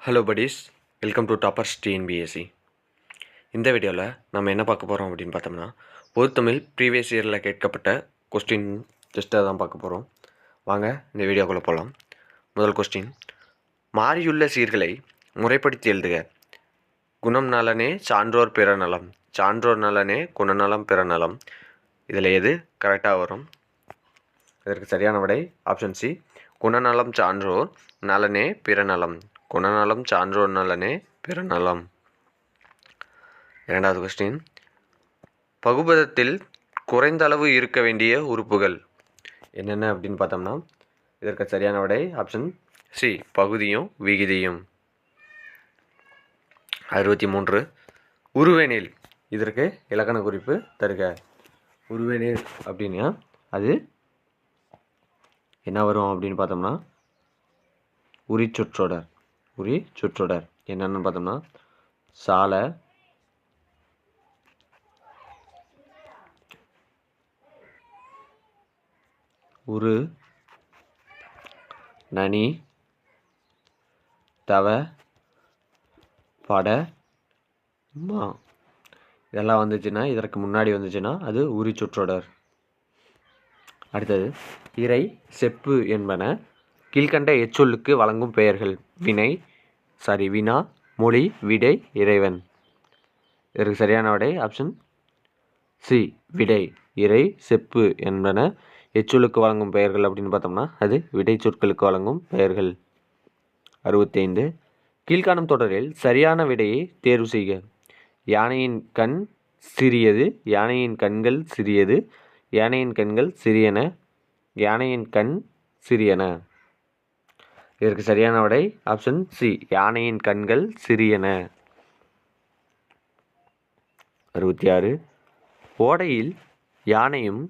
Hello buddies, welcome to toppers TNPSC. இந்த வீடியோவில் நம்ம என்ன பார்க்க போகிறோம் அப்படின்னு பார்த்தோம்னா, பொதுத்தமிழ் ப்ரீவியஸ் இயரில் கேட்கப்பட்ட கொஸ்டின் டெஸ்ட்டை தான் பார்க்க போகிறோம். வாங்க இந்த வீடியோக்குள்ளே போகலாம். முதல் கொஸ்டின், மாறியுள்ள சீர்களை முறைப்படுத்தி எழுதுக. குணம் நலனே சான்றோர் பிற நலம், சான்றோர் நலனே குணநலம் பிற நலம். இதில் எது கரெக்டாக வரும்? இதற்கு சரியான விடை ஆப்ஷன் சி, குணநலம் சான்றோர் நலனே பிற நலம். குணநலம் சான்றோர் நலனே பிற நலம். இரண்டாவது கொஸ்டின், பகுபதத்தில் குறைந்த அளவு இருக்க வேண்டிய உறுப்புகள் என்னென்ன அப்படின்னு பார்த்தோம்னா, இதற்கு சரியான விடை ஆப்ஷன் சி, பகுதியும் விகுதியும். 63, உருவெனில் இதற்கு இலக்கண குறிப்பு தருக. உருவெனில் அப்படின்னா அது என்ன வரும் அப்படின்னு பார்த்தோம்னா, உரிச்சொற்றொடர். உரி சொற்றொடர் என்னென்னு பார்த்தோம்னா, சால, உரு, நனி, தவ, பட, மா இதெல்லாம் வந்துச்சுன்னா, இதற்கு முன்னாடி வந்துச்சுன்னா அது உரி சொற்றொடர். அடுத்தது, இறை, செப்பு என்பன கீழ்கண்ட எச்சொல்லுக்கு வழங்கும் பெயர்கள். வினா, மொழி, விடை, இறைவன். இதற்கு சரியான விடை ஆப்ஷன் சி, விடை. இறை, செப்பு என்பன எச்சொல்லுக்கு வழங்கும் பெயர்கள் அப்படின்னு பார்த்தோம்னா அது விடை சொற்களுக்கு வழங்கும் பெயர்கள். 65, கீழ்காணும் தொடரில் சரியான விடையை தேர்வு செய்க. யானையின் கண் சிறியது, யானையின் கண்கள் சிறியது, யானையின் கண்கள் சிறியன, யானையின் கண் சிறியன. இதற்கு சரியான விடை ஆப்ஷன் சி, யானையின் கண்கள் சிறியன. 66, ஓடையில் யானையும்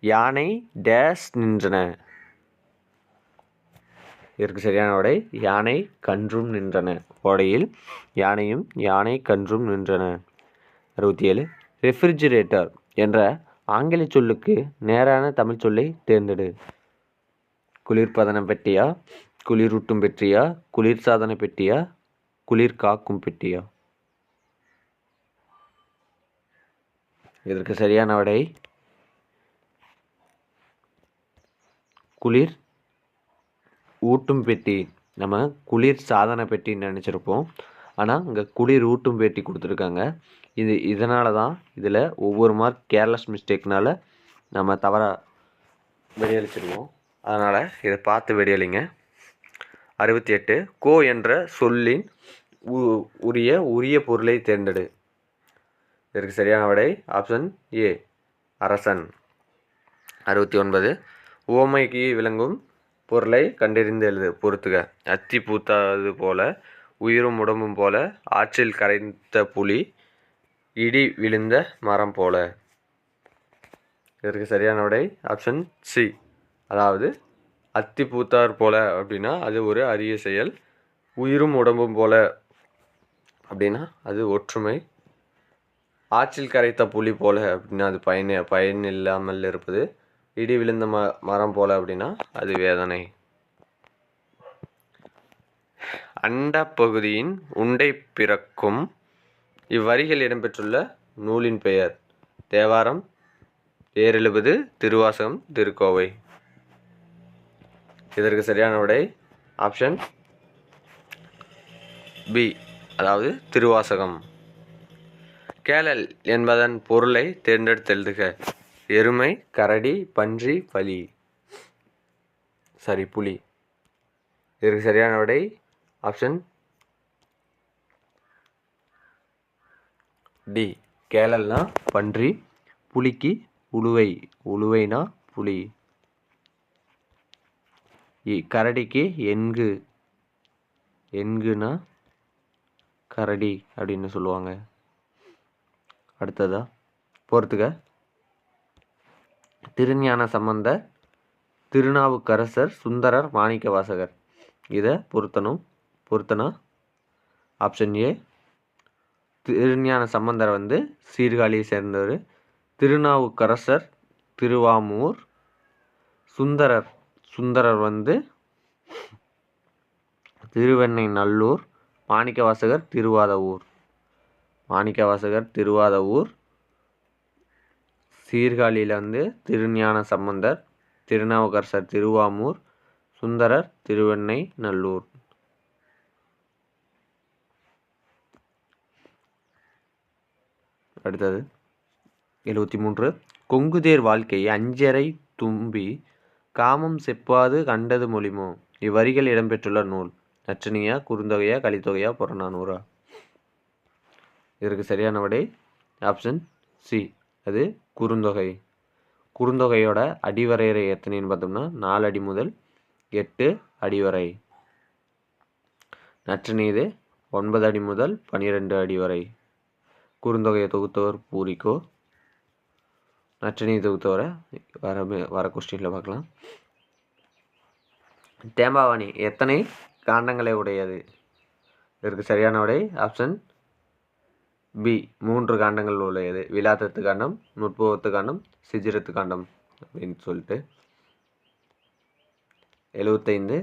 யானை டேஸ் நின்றன. இதற்கு சரியான விடை யானை கன்றும் நின்றன. ஓடையில் யானையும் யானை கன்றும் நின்றன. 67, ரெஃப்ரிஜிரேட்டர் என்ற ஆங்கில சொல்லுக்கு நேரான தமிழ் சொல்லை தேர்ந்தெடு. குளிர்பதன பெட்டியா, குளிரூட்டும் பெட்டியா, குளிர்சாதன பெட்டியா, குளிர் காக்கும் பெட்டியா? இதற்கு சரியான விடை குளிர் ஊட்டும் பெட்டி. நம்ம குளிர் சாதன பெட்டின்னு நினச்சிருப்போம், ஆனால் இங்கே குளிர் ஊட்டும் பெட்டி கொடுத்துருக்காங்க. இதனால தான் இதில் ஒவ்வொரு மார்க் கேர்லெஸ் மிஸ்டேக்னால நம்ம தவறாக வெளியளிச்சிருவோம். அதனால் இதை பார்த்து வெளியளிங்க. 68, கோ என்ற சொல்லின் உரிய பொருளை தேர்ந்தெடு. இதற்கு சரியான விடை ஆப்ஷன் ஏ, அரசன். 69, உவமைக்கு விளங்கும் பொருளை கண்டறிந்து எழுது. பொறுத்துக. அத்தி பூத்தாது போல, உயிரும் உடம்பும் போல, ஆற்றில் கரைந்த புலி, இடி விழுந்த மரம் போல. இதற்கு சரியான விடை ஆப்ஷன் சி, அதாவது அத்தி பூத்தார் போல அப்படின்னா அது ஒரு அரிய செயல். உயிரும் உடம்பும் போல அப்படின்னா அது ஒற்றுமை. ஆற்றில் கரைத்த புலி போல அப்படின்னா அது பயன் இல்லாமல் இருப்பது. இடி விழுந்த மரம் போல அப்படின்னா அது வேதனை. அண்ட பகுதியின் உண்டை பிறக்கும் இவ்வரிகள் இடம்பெற்றுள்ள நூலின் பெயர். தேவாரம், ஏறெழுபது, திருவாசகம், திருக்கோவை. இதற்கு சரியான விடை ஆப்ஷன் பி, அதாவது திருவாசகம். கேளல் என்பதன் பொருளை தேர்ந்தெடுத்தெழுதுக. எருமை, கரடி, பன்றி, புலி. இதற்கு சரியான விடை ஆப்ஷன் டி, கேளல்னா பன்றி, புலிக்கு உழுவை, உழுவைனா புலி, கரடிக்கு என்கு, என்குனா கரடி அப்படின்னு சொல்லுவாங்க. அடுத்ததா பொறுத்துக. திருஞான சம்பந்தர், திருநாவுக்கரசர், சுந்தரர், மாணிக்க வாசகர். இதை பொருத்தனா ஆப்ஷன் ஏ, திருஞான சம்பந்தர் சீர்காழியை சேர்ந்தவர், திருநாவுக்கரசர் திருவாமூர், சுந்தரர் திருவெண்ணெய்நல்லூர், மாணிக்கவாசகர் திருவாதவூர். மாணிக்கவாசகர் திருவாதவூர். சீர்காழியில் திருஞான சம்பந்தர், திருநாவுக்கரசர் திருவாமூர், சுந்தரர் திருவெண்ணெய்நல்லூர். அடுத்தது 73. கொங்குதேர் வாழ்க்கை அஞ்சரை தும்பி காமம் செப்பாது கண்டது மொழிமோ. இவ்வரிகள் இடம்பெற்றுள்ள நூல் நற்றினியா, குறுந்தொகையா, கலித்தொகையா, புறநானூறா? இதற்கு சரியான விடை ஆப்ஷன் சி, அது குறுந்தொகை. குறுந்தொகையோட அடிவரையறை எத்தனைன்னு பார்த்தோம்னா 4 அடி முதல் 8 அடி வரை. நற்றினியது 9 அடி முதல் 12 அடி வரை. குறுந்தொகையை தொகுத்தவர் பூரிக்கோ. நற்றினியை தொகுத்தவரை வர கொஸ்டினில் பார்க்கலாம். தேம்பாவணி எத்தனை காண்டங்களை உடையது? இதற்கு சரியான விடை ஆப்ஷன் பி, 3 காண்டங்கள் உடையது. விலாத்தத்து காண்டம், நுட்பத்து காண்டம், சிஜிரத்து காண்டம் அப்படின்னு சொல்லிட்டு. 75.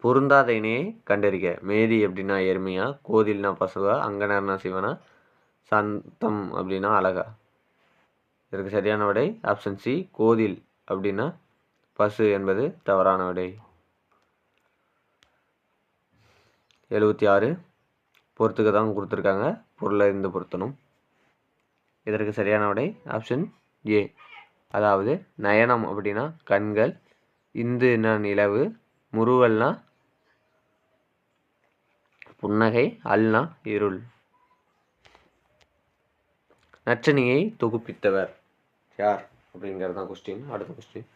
பொருந்தாத இணையை கண்டறிக. மேதி அப்படின்னா எருமையா, கோதில்னா பசுவா, அங்கனர்னா சிவனா, சந்தம் அப்படின்னா அழகா? இதற்கு சரியான விடை ஆப்ஷன் சி, கோதில் அப்படின்னா பசு என்பது தவறான விடை. 76. பொறுத்துக்க தான் கொடுத்துருக்காங்க, பொருளை இருந்து பொருத்தணும். இதற்கு சரியான விடை ஆப்ஷன் ஏ, அதாவது நயனம் அப்படின்னா கண்கள், இந்துனா நிலவு, முறுவல்னா புன்னகை, அல்னா இருள். நற்றினியை தொகுப்பித்தவர் யார் அப்படிங்கிறது தான் கொஸ்டின். அடுத்த கொஸ்டின்.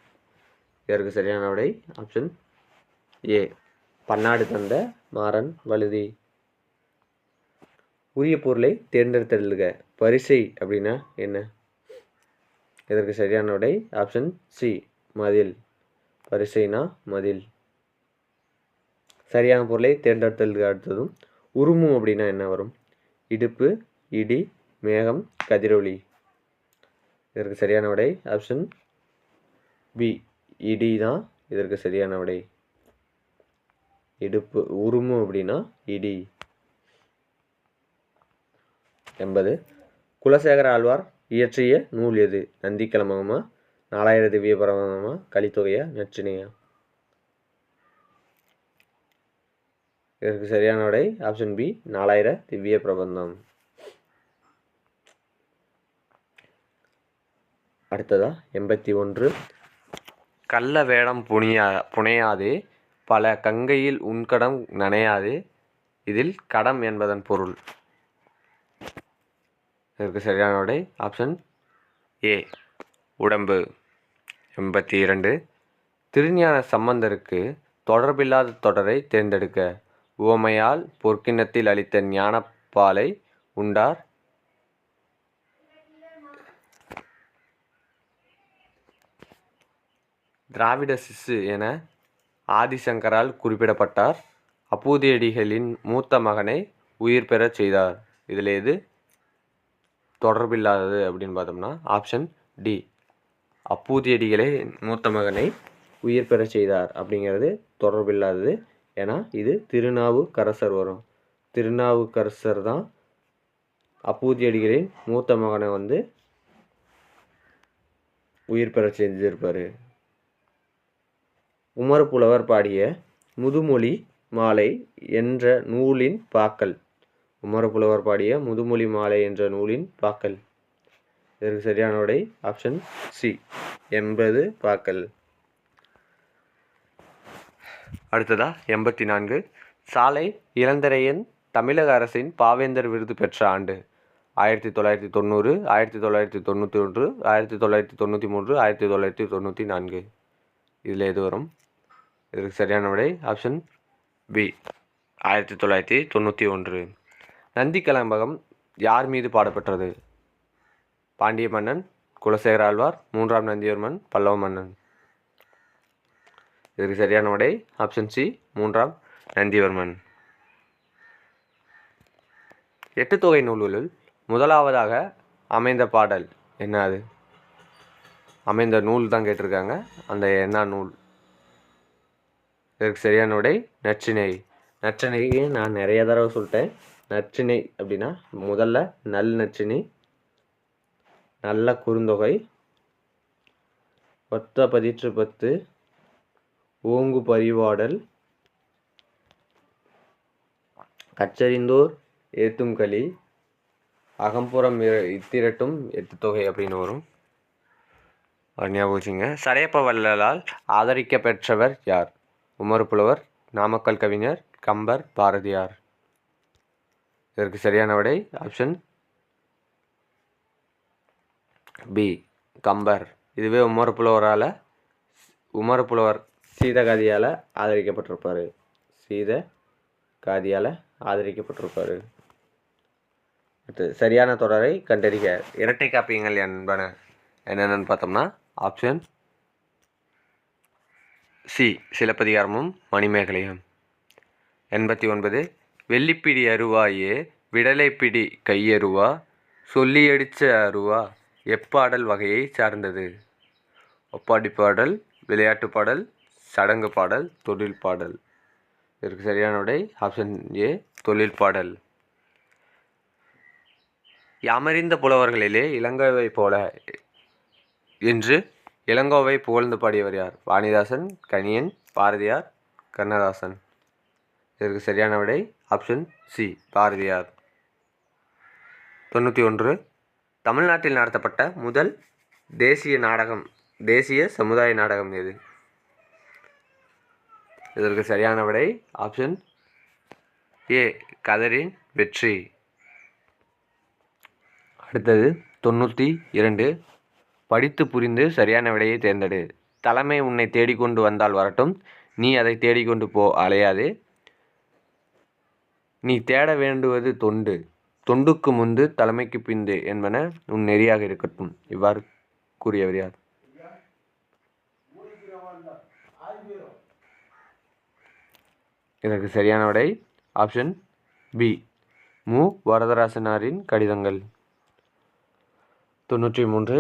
இதற்கு சரியான விடை ஆப்ஷன் ஏ, பன்னாடு தந்த மாறன் வழுதி. உரிய பொருளை தேர்ந்தெடுத்தல்க. பரிசை அப்படின்னா என்ன? இதற்கு சரியான விடை ஆப்ஷன் சி, மதில். பரிசைனா மதில். சரியான பொருளை தேர்ந்தெடுத்தல்க. அடுத்ததும் உருமு அப்படின்னா என்ன வரும்? இடுப்பு, இடி, மேகம், கதிரொளி. இதற்கு சரியான விடை ஆப்ஷன் பி, இடி தான் இதற்கு சரியான விடை. இடுப்பு, உருமு அப்படின்னா இடி. 80. குலசேகர ஆழ்வார் இயற்றிய நூல் எது? நந்திக்கலம்பகமா, 4000 திவ்ய பிரபந்தமா, கலித்தொகையா, நற்றினியா? இதற்கு சரியான விடை ஆப்ஷன் பி, 4000 திவ்ய பிரபந்தம். அடுத்ததா 81. கள்ள வேடம் புனையாது பல கங்கையில் உன்கடம் நனையாது. இதில் கடம் என்பதன் பொருள். இதற்கு சரியான விடை ஆப்ஷன் ஏ, உடம்பு. 82. திருஞான சம்பந்தருக்கு தொடர்பில்லாத தொடரை தேர்ந்தெடுக்க. உவமையால் பொற்கிண்ணத்தில் அளித்த ஞானப்பாலை உண்டார். திராவிட சிசு என ஆதிசங்கரால் குறிப்பிடப்பட்டார். அப்பூதியடிகளின் மூத்த மகனை உயிர் பெறச் செய்தார். இதில் எது தொடர்பில்லாதது அப்படின்னு பார்த்தோம்னா ஆப்ஷன் டி, அப்பூதியடிகளை மூத்த மகனை உயிர் பெறச் செய்தார் அப்படிங்கிறது தொடர்பில்லாதது. ஏன்னா இது திருநாவுக்கரசர் வரும். திருநாவுக்கரசர் தான் அப்பூதியடிகளின் மூத்த மகனை உயிர் பெறச் செஞ்சிருப்பார். உமர்புலவர் பாடிய முதுமொழி மாலை என்ற நூலின் பாக்கள். உமர்புலவர் பாடிய முதுமொழி மாலை என்ற நூலின் பாக்கள். இதற்கு சரியான விடை ஆப்ஷன் சி, 80 பாக்கள். அடுத்ததா 84. சாலை இளந்திரையன் தமிழக அரசின் பாவேந்தர் விருது பெற்ற ஆண்டு 1990, 1991, 1993, 1994. இதில் எது வரும்? இதற்கு சரியான விடை ஆப்ஷன் பி, 1991. நந்தி கலம்பகம் யார் மீது பாடப்பெற்றது? பாண்டிய மன்னன், குலசேகர ஆழ்வார், 3ஆம் நந்திவர்மன், பல்லவ மன்னன். இதற்கு சரியான விடை ஆப்ஷன் சி, 3ஆம் நந்திவர்மன். 8 தொகை நூல்களுள் முதலாவதாக அமைந்த பாடல் என்ன? அது அமைந்த நூல் தான் கேட்டிருக்காங்க. அந்த என்ன நூல்? இதற்கு சரியான விடை நற்றிணை. நற்றிணைக்கு நான் நிறைய தடவை சொல்லிட்டேன். நற்றிணை அப்படின்னா முதல்ல நல் நற்றிணை, நல்ல குறுந்தொகை, ஒத்த பதிற்று 10, ஓங்கு பரிபாடல், கற்றறிந்தோர் ஏத்தும் களி, அகம்புறம் இத்திரட்டும் 8 தொகை அப்படின்னு வரும். ஞாபகம் வச்சுங்க. சடையப்ப வள்ளலால் ஆதரிக்க பெற்றவர் யார்? உமர் புலவர், நாமக்கல் கவிஞர், கம்பர், பாரதியார். இதற்கு சரியான விடை ஆப்ஷன் பி, கம்பர். இதுவே உமர் புலவர் சீதகாதியால் ஆதரிக்கப்பட்டிருப்பார். சீதகாதியால் ஆதரிக்கப்பட்டிருப்பார். சரியான தொடரை கண்டறிக. இரட்டை காப்பியங்கள் என்பன என்னென்னு பார்த்தோம்னா ஆப்ஷன் சி, சிலப்பதிகாரமும் மணிமேகலையும். 89. வெள்ளிப்பிடி அருவாயே விடலைப்பிடி கையருவா சொல்லியடிச்ச அருவா எப்பாடல் வகையை சார்ந்தது? ஒப்பாடி பாடல், விளையாட்டு பாடல், சடங்கு பாடல், தொழில் பாடல். இதற்கு சரியான விடை ஆப்ஷன் ஏ, தொழில் பாடல். யாமறிந்த புலவர்களிலே இளங்கோவை போல என்று இளங்கோவை புகழ்ந்து பாடியவர் யார்? வாணிதாசன், கணியன், பாரதியார், கண்ணதாசன். இதற்கு சரியான விடை ஆப்ஷன் சி, பாரதியார். 91. தமிழ்நாட்டில் நடத்தப்பட்ட முதல் தேசிய சமுதாய நாடகம் எது? இதற்கு சரியான விடை ஆப்ஷன் ஏ, கதரின் வெற்றி. அடுத்தது 92. படித்து புரிந்து சரியான விடையை தேர்ந்தெடு. தலைமை உன்னை தேடிக்கொண்டு வந்தால் வரட்டும், நீ அதை தேடிக்கொண்டு போ அலையாதே, நீ தேட வேண்டுவது தொண்டு, தொண்டுக்கு முந்து தலைமைக்கு பிந்து என்பன உன் நெறியாக இருக்கட்டும். இவ்வாறு கூறியவர் யார்? இதற்கு சரியான விடை ஆப்ஷன் பி, மு. வரதராசனாரின் கடிதங்கள். 93.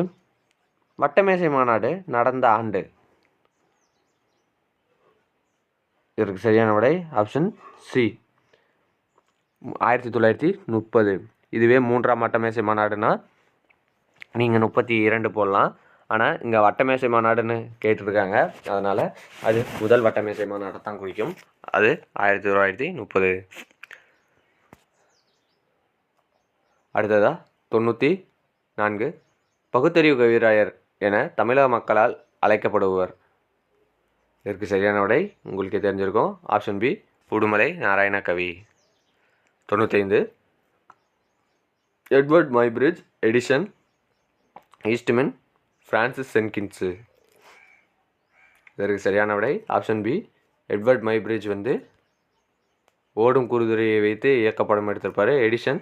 வட்டமேசை மாநாடு நடந்த ஆண்டு? இதற்கு சரியான விடை ஆப்ஷன் சி, 1930. இதுவே 3ஆம் வட்டமேசை மாநாடுனா நீங்கள் 32 போடலாம். ஆனால் இங்கே வட்டமேசை மாநாடுன்னு கேட்டிருக்காங்க, அதனால் அது முதல் வட்டமேசை மாநாட்டை தான் குறிக்கும். அது 1930. அடுத்ததா 94. பகுத்தறிவு கவிராயர் என தமிழக மக்களால் அழைக்கப்படுபவர்? இதற்கு சரியான விடை உங்களுக்கே தெரிஞ்சிருக்கும். Option B, Udumalai Narayana Kavi. 95. Edward Muybridge, Edison, Eastman, Francis Jenkins. இதற்கு சரியான விடை ஆப்ஷன் பி, எட்வர்ட் மைப்ரிட்ஜ் ஓடும் குறுதுறையை வைத்து இயக்கப்படம் எடுத்திருப்பார். எடிசன்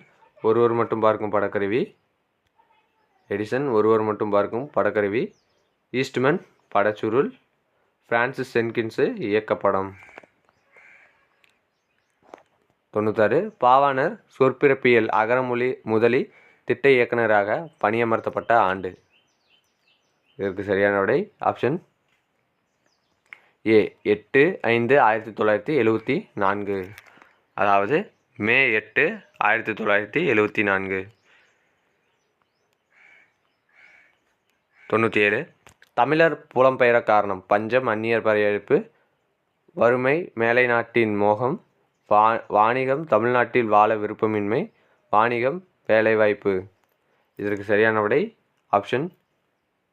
ஒருவர் மட்டும் பார்க்கும் படக்கருவி. ஈஸ்ட்மன் படச்சுருள். பிரான்சிஸ் சென்கின்ஸு இயக்கப்படம். 96. பாவாணர் சொற்பிறப்பியல் அகரமொழி முதலி திட்ட இயக்குநராக பணியமர்த்தப்பட்ட ஆண்டு? இதற்கு சரியான விடை ஆப்ஷன் ஏ, 8/5/1974. அதாவது மே 8, 1974. 97. தமிழர் புலம்பெயர காரணம்? பஞ்சம், அந்நியர் படையெடுப்பு, வறுமை, மேலை நாட்டின் மோகம், வாணிகம், தமிழ்நாட்டில் வாழ விருப்பமின்மை, வாணிகம், வேலைவாய்ப்பு. இதற்கு சரியான விடை ஆப்ஷன்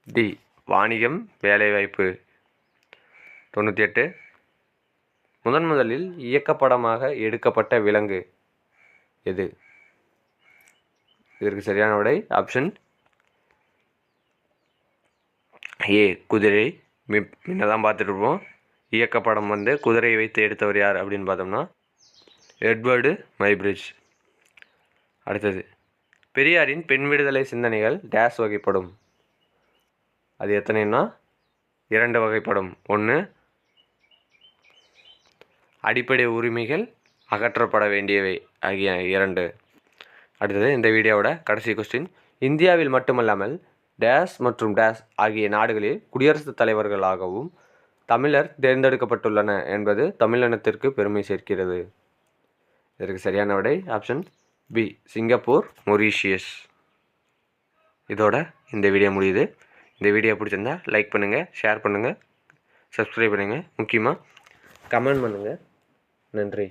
டி, வாணிகம், வேலைவாய்ப்பு. 98. முதலில் இயக்கப்படமாக எடுக்கப்பட்ட விலங்கு எது? இதற்கு சரியான விடை ஆப்ஷன் ஏ, குதிரை. முன்னதான் பார்த்துட்டு இருப்போம். இயக்கப்படம் குதிரையை வைத்து எடுத்தவர் யார் அப்படின்னு பார்த்தோம்னா எட்வர்டு மைப்ரிட்ஜ். அடுத்தது, பெரியாரின் பெண் விடுதலை சிந்தனைகள் டேஸ் வகைப்படும்? அது எத்தனைன்னா 2 வகைப்படும். 1, அடிப்படை உரிமைகள் அகற்றப்பட வேண்டியவை ஆகிய 2. அடுத்தது, இந்த வீடியோவோட கடைசி கொஸ்டின். இந்தியாவில் மட்டுமல்லாமல் டேஸ் மற்றும் டேஸ் ஆகிய நாடுகளில் குடியரசுத் தலைவர்களாகவும் தமிழர் தேர்ந்தெடுக்கப்பட்டுள்ளன என்பது தமிழினத்திற்கு பெருமை சேர்க்கிறது. இதற்கு சரியான விடை ஆப்ஷன் பி, சிங்கப்பூர், மொரீஷியஸ். இதோட இந்த வீடியோ முடியுது. இந்த வீடியோ பிடிச்சிருந்தா லைக் பண்ணுங்கள், ஷேர் பண்ணுங்கள், சப்ஸ்கிரைப் பண்ணுங்கள், முக்கியமாக கமெண்ட் பண்ணுங்கள். நன்றி.